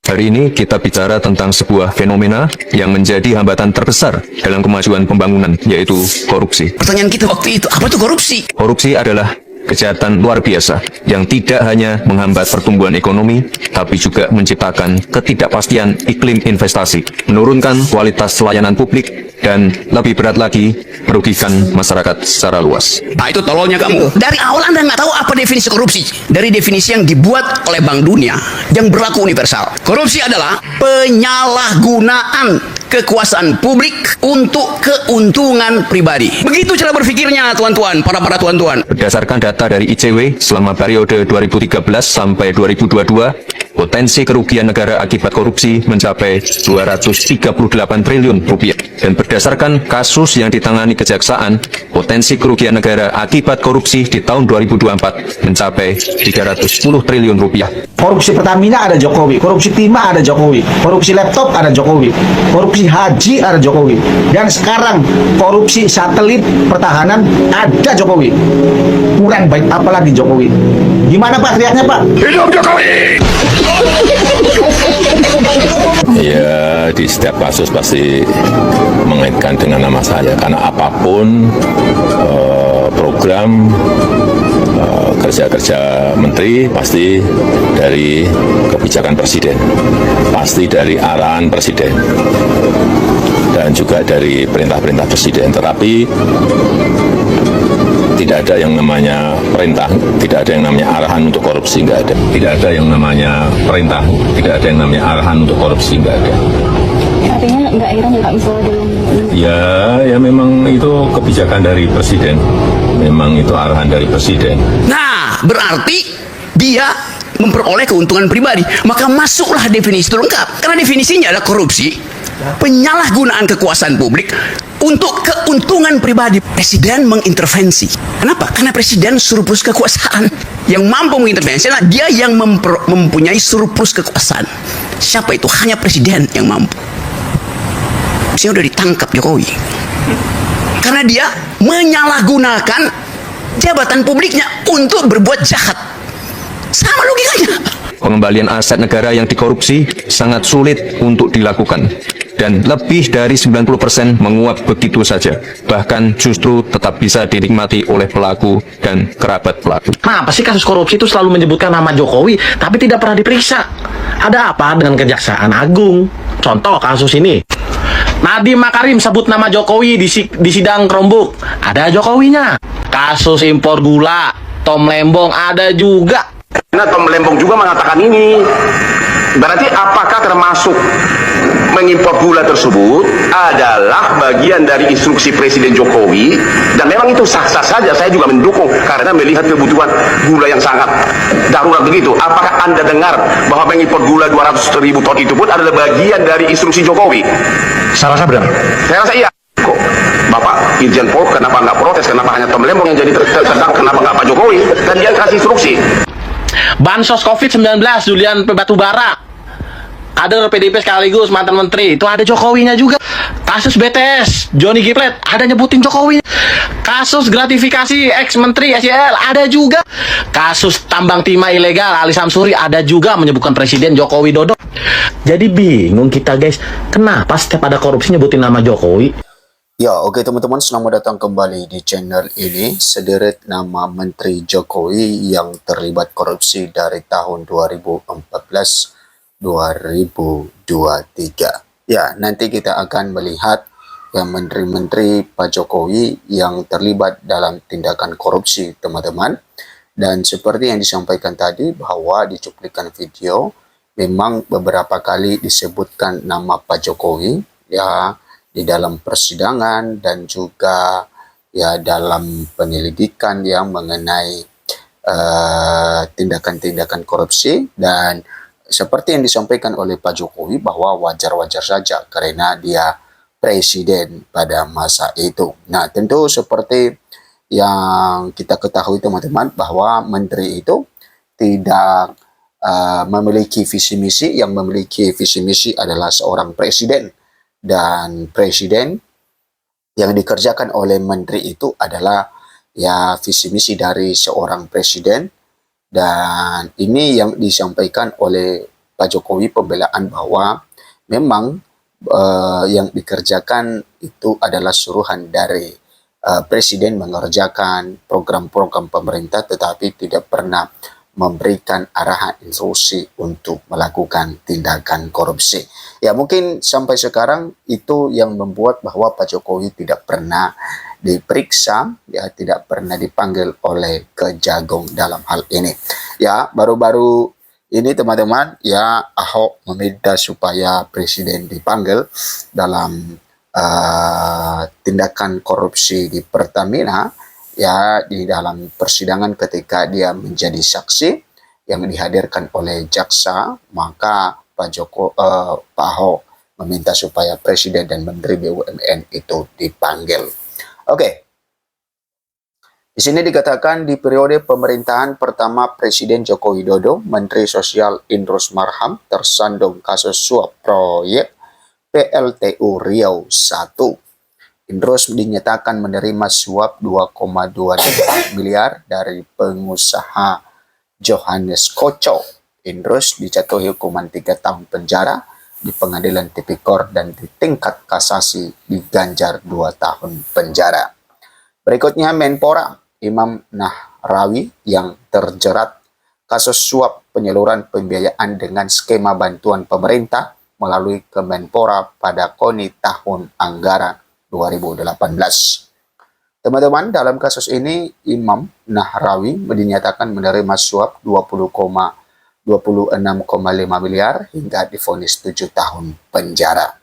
Hari ini kita bicara tentang sebuah fenomena yang menjadi hambatan terbesar dalam kemajuan pembangunan, yaitu korupsi. Pertanyaan kita waktu itu, apa itu korupsi? Korupsi adalah kejahatan luar biasa yang tidak hanya menghambat pertumbuhan ekonomi, tapi juga menciptakan ketidakpastian iklim investasi, menurunkan kualitas layanan publik, dan lebih berat lagi, merugikan masyarakat secara luas. Nah itu tololnya kamu. Dari awal Anda nggak tahu apa definisi korupsi. Dari definisi yang dibuat oleh Bank Dunia, yang berlaku universal. Korupsi adalah penyalahgunaan kekuasaan publik untuk keuntungan pribadi. Begitu cara berpikirnya, tuan-tuan, para tuan-tuan. Berdasarkan data dari ICW, selama periode 2013 sampai 2022, potensi kerugian negara akibat korupsi mencapai 238 triliun rupiah. Dan berdasarkan kasus yang ditangani kejaksaan, potensi kerugian negara akibat korupsi di tahun 2024 mencapai 310 triliun rupiah. Korupsi Pertamina ada Jokowi, korupsi timah ada Jokowi, korupsi laptop ada Jokowi, korupsi haji ada Jokowi, dan sekarang korupsi satelit pertahanan ada Jokowi. Kurang baik apa lagi Jokowi? Gimana Pak teriaknya Pak? Hidup Jokowi! Ya, di setiap kasus pasti mengaitkan dengan nama saya, karena apapun program kerja-kerja menteri pasti dari kebijakan presiden, pasti dari arahan presiden, dan juga dari perintah-perintah presiden. Tetapi tidak ada yang namanya perintah, tidak ada yang namanya arahan untuk korupsi, nggak ada. Tidak ada yang namanya perintah, tidak ada yang namanya arahan untuk korupsi, nggak ada. Artinya nggak heran ya Pak, misalnya dalam... Ya memang itu kebijakan dari presiden, memang itu arahan dari presiden. Nah, berarti dia memperoleh keuntungan pribadi. Maka masuklah definisi itu lengkap. Karena definisinya adalah korupsi, penyalahgunaan kekuasaan publik untuk keuntungan pribadi. Presiden mengintervensi. Kenapa? Karena presiden surplus kekuasaan. Yang mampu mengintervensi adalah dia yang mempunyai surplus kekuasaan. Siapa itu? Hanya presiden yang mampu. Saya udah ditangkap Jokowi. Karena dia menyalahgunakan jabatan publiknya untuk berbuat jahat. Sama logikanya. Pengembalian aset negara yang dikorupsi sangat sulit untuk dilakukan. Dan lebih dari 90% menguap begitu saja. Bahkan justru tetap bisa dinikmati oleh pelaku dan kerabat pelaku. Kenapa sih kasus korupsi itu selalu menyebutkan nama Jokowi, tapi tidak pernah diperiksa? Ada apa dengan Kejaksaan Agung? Contoh kasus ini. Nadiem Makarim sebut nama Jokowi di sidang Kerombuk. Ada Jokowinya. Kasus impor gula, Tom Lembong ada juga. Nah, Tom Lembong juga mengatakan ini. Berarti apakah termasuk mengimpor gula tersebut adalah bagian dari instruksi Presiden Jokowi, dan memang itu sah-sah saja, saya juga mendukung karena melihat kebutuhan gula yang sangat darurat begitu. Apakah Anda dengar bahwa mengimpor gula 200.000 ton itu pun adalah bagian dari instruksi Jokowi? Saya rasa benar. Saya rasa iya. Kok Bapak Irjen Pol kenapa nggak protes? Kenapa hanya Tom Lembong yang jadi tersedak? Kenapa nggak Pak Jokowi? Dan dia kasih instruksi. Bansos COVID-19, Julian Batubara, kader PDIP sekaligus mantan menteri, itu ada Jokowinya juga. Kasus BTS, Johnny Giplet, ada nyebutin Jokowi. Kasus gratifikasi ex-menteri SYL, ada juga. Kasus tambang timah ilegal, Ali Samsuri, ada juga menyebutkan Presiden Joko Widodo. Jadi bingung kita guys, kenapa setiap ada korupsi nyebutin nama Jokowi? Ya, oke teman-teman, selamat datang kembali di channel ini. Sederet nama Menteri Jokowi yang terlibat korupsi dari tahun 2014-2023. Ya, nanti kita akan melihat ya menteri-menteri Pak Jokowi yang terlibat dalam tindakan korupsi, teman-teman. Dan seperti yang disampaikan tadi bahwa di cuplikan video memang beberapa kali disebutkan nama Pak Jokowi ya di dalam persidangan dan juga ya dalam penyelidikan yang mengenai tindakan-tindakan korupsi. Dan seperti yang disampaikan oleh Pak Jokowi bahwa wajar-wajar saja karena dia presiden pada masa itu. Nah, tentu seperti yang kita ketahui teman-teman bahwa menteri itu tidak memiliki visi misi. Yang memiliki visi misi adalah seorang presiden. Dan presiden yang dikerjakan oleh menteri itu adalah ya visi misi dari seorang presiden. Dan ini yang disampaikan oleh Pak Jokowi pembelaan bahwa memang yang dikerjakan itu adalah suruhan dari Presiden mengerjakan program-program pemerintah tetapi tidak pernah memberikan arahan instruksi untuk melakukan tindakan korupsi. Ya mungkin sampai sekarang itu yang membuat bahwa Pak Jokowi tidak pernah diperiksa, ya tidak pernah dipanggil oleh Kejagung dalam hal ini. Ya baru-baru ini teman-teman, ya Ahok meminta supaya Presiden dipanggil dalam tindakan korupsi di Pertamina, ya di dalam persidangan ketika dia menjadi saksi yang dihadirkan oleh jaksa, maka Pak Ahok meminta supaya Presiden dan Menteri BUMN itu dipanggil. Oke. Di sini dikatakan di periode pemerintahan pertama Presiden Joko Widodo, Menteri Sosial Idrus Marham tersandung kasus suap proyek PLTU Riau 1. Idrus dinyatakan menerima suap 2,25 miliar dari pengusaha Johannes Koco. Idrus dijatuhi hukuman 3 tahun penjara di Pengadilan Tipikor dan di tingkat kasasi diganjar 2 tahun penjara. Berikutnya Menpora Imam Nahrawi yang terjerat kasus suap penyaluran pembiayaan dengan skema bantuan pemerintah melalui Kemenpora pada KONI tahun anggaran 2018. Teman-teman, dalam kasus ini Imam Nahrawi dinyatakan menerima suap 26,5 miliar hingga divonis 7 tahun penjara.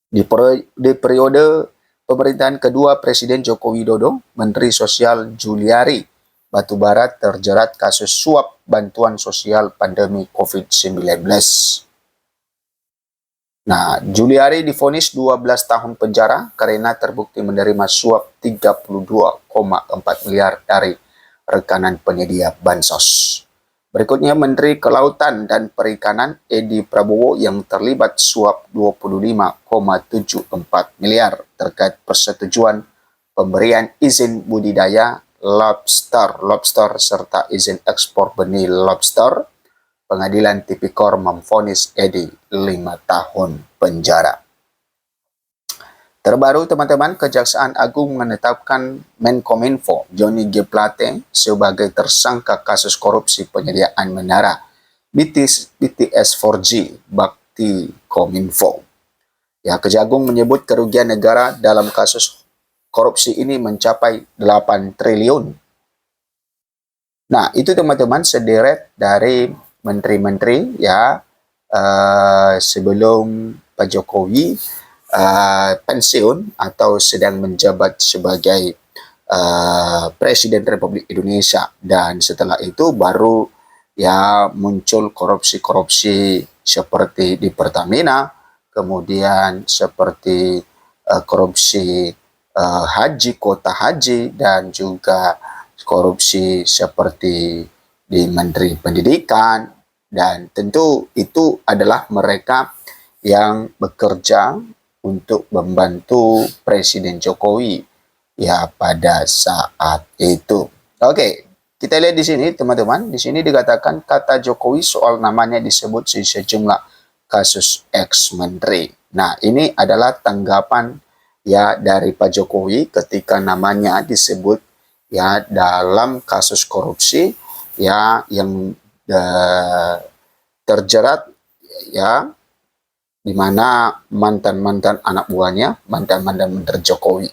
Di periode pemerintahan kedua Presiden Joko Widodo, Menteri Sosial Juliari Batubara terjerat kasus suap bantuan sosial pandemi COVID-19. Nah, Juliari divonis 12 tahun penjara karena terbukti menerima suap 32,4 miliar dari rekanan penyedia bansos. Berikutnya Menteri Kelautan dan Perikanan Edi Prabowo yang terlibat suap 25,74 miliar terkait persetujuan pemberian izin budidaya lobster serta izin ekspor benih lobster. Pengadilan Tipikor memvonis Edi 5 tahun penjara. Terbaru teman-teman, Kejaksaan Agung menetapkan Menkominfo Johnny G. Plate sebagai tersangka kasus korupsi penyediaan menara BTS 4G Bakti Kominfo. Ya, Kejagung menyebut kerugian negara dalam kasus korupsi ini mencapai 8 triliun. Nah, itu teman-teman sederet dari menteri-menteri ya sebelum Pak Jokowi pensiun atau sedang menjabat sebagai Presiden Republik Indonesia, dan setelah itu baru ya muncul korupsi-korupsi seperti di Pertamina, kemudian seperti korupsi haji, kota haji, dan juga korupsi seperti di Menteri Pendidikan, dan tentu itu adalah mereka yang bekerja untuk membantu Presiden Jokowi ya pada saat itu. Oke, kita lihat di sini teman-teman, di sini dikatakan kata Jokowi soal namanya disebut di sejumlah kasus ex-menteri. Nah, ini adalah tanggapan ya dari Pak Jokowi ketika namanya disebut ya dalam kasus korupsi ya yang terjerat ya di mana mantan-mantan anak buahnya, mantan-mantan menteri Jokowi.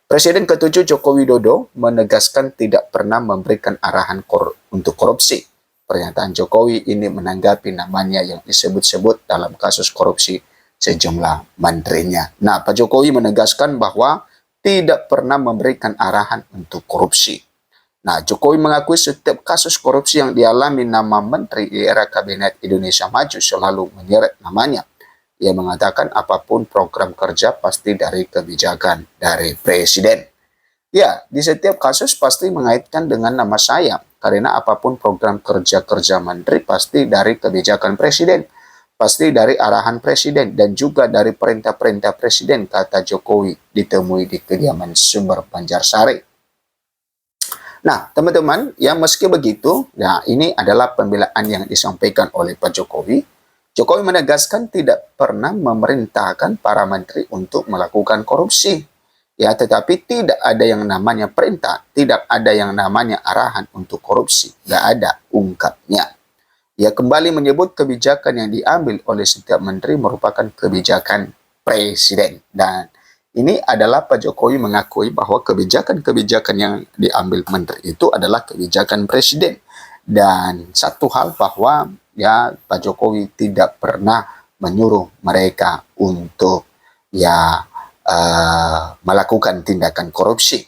Presiden ke-7 Joko Widodo menegaskan tidak pernah memberikan arahan untuk korupsi. Pernyataan Jokowi ini menanggapi namanya yang disebut-sebut dalam kasus korupsi sejumlah menterinya. Nah, Pak Jokowi menegaskan bahwa tidak pernah memberikan arahan untuk korupsi. Nah, Jokowi mengakui setiap kasus korupsi yang dialami nama menteri di era Kabinet Indonesia Maju selalu menyeret namanya. Ia mengatakan apapun program kerja pasti dari kebijakan dari Presiden. Ya, di setiap kasus pasti mengaitkan dengan nama saya, karena apapun program kerja menteri pasti dari kebijakan Presiden, pasti dari arahan Presiden, dan juga dari perintah-perintah Presiden, kata Jokowi ditemui di kediaman Sumber Banjarsari. Nah, teman-teman, ya meski begitu, ya ini adalah pembelaan yang disampaikan oleh Pak Jokowi. Jokowi menegaskan tidak pernah memerintahkan para menteri untuk melakukan korupsi. Ya, tetapi tidak ada yang namanya perintah, tidak ada yang namanya arahan untuk korupsi. Nggak ada, ungkapnya. Ia kembali menyebut kebijakan yang diambil oleh setiap menteri merupakan kebijakan presiden. Dan ini adalah Pak Jokowi mengakui bahwa kebijakan-kebijakan yang diambil menteri itu adalah kebijakan presiden. Dan satu hal bahwa ya Pak Jokowi tidak pernah menyuruh mereka untuk melakukan tindakan korupsi.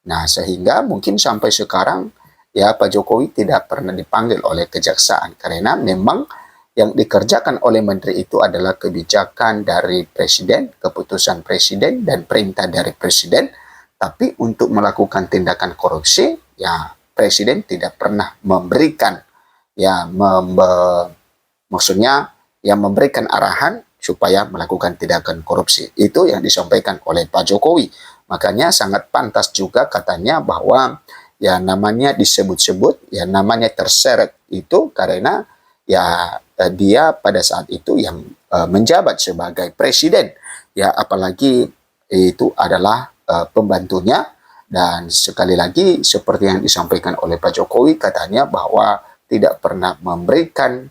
Nah, sehingga mungkin sampai sekarang ya Pak Jokowi tidak pernah dipanggil oleh kejaksaan karena memang yang dikerjakan oleh menteri itu adalah kebijakan dari presiden, keputusan presiden dan perintah dari presiden. Tapi untuk melakukan tindakan korupsi, ya presiden tidak pernah memberikan memberikan arahan supaya melakukan tindakan korupsi. Itu yang disampaikan oleh Pak Jokowi. Makanya sangat pantas juga katanya bahwa ya namanya disebut-sebut, ya namanya terseret itu karena ya dia pada saat itu yang menjabat sebagai presiden. Ya apalagi itu adalah pembantunya. Dan sekali lagi seperti yang disampaikan oleh Pak Jokowi katanya bahwa tidak pernah memberikan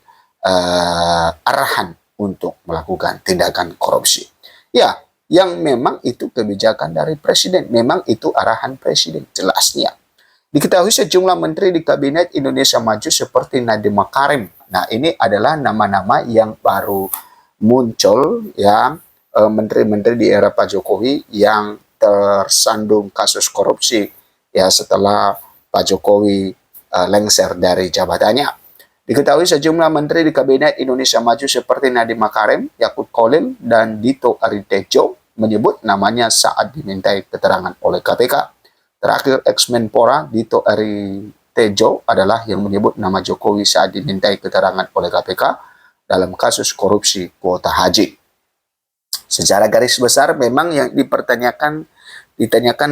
arahan untuk melakukan tindakan korupsi. Ya, yang memang itu kebijakan dari presiden, memang itu arahan presiden jelasnya. Diketahui sejumlah menteri di Kabinet Indonesia Maju seperti Nadiem Makarim. Nah, ini adalah nama-nama yang baru muncul ya, menteri-menteri di era Pak Jokowi yang tersandung kasus korupsi ya setelah Pak Jokowi lengser dari jabatannya. Diketahui sejumlah menteri di Kabinet Indonesia Maju seperti Nadiem Makarim, Yakut Kolil, dan Dito Aritejo menyebut namanya saat dimintai keterangan oleh KPK. Terakhir, ex-Menpora Dito Aritejo adalah yang menyebut nama Jokowi saat dimintai keterangan oleh KPK dalam kasus korupsi kuota haji. Secara garis besar memang yang ditanyakan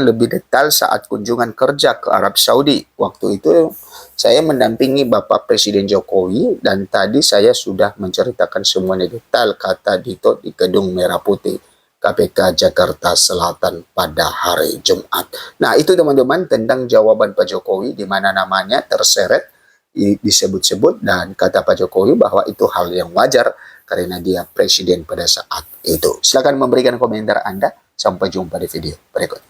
lebih detail saat kunjungan kerja ke Arab Saudi. Waktu itu saya mendampingi Bapak Presiden Jokowi dan tadi saya sudah menceritakan semuanya detail, kata Dito di Gedung Merah Putih KPK Jakarta Selatan pada hari Jumat. Nah, itu teman-teman tentang jawaban Pak Jokowi di mana namanya terseret disebut-sebut dan kata Pak Jokowi bahwa itu hal yang wajar karena dia presiden pada saat itu. Silakan memberikan komentar Anda. Sampai jumpa di video berikut.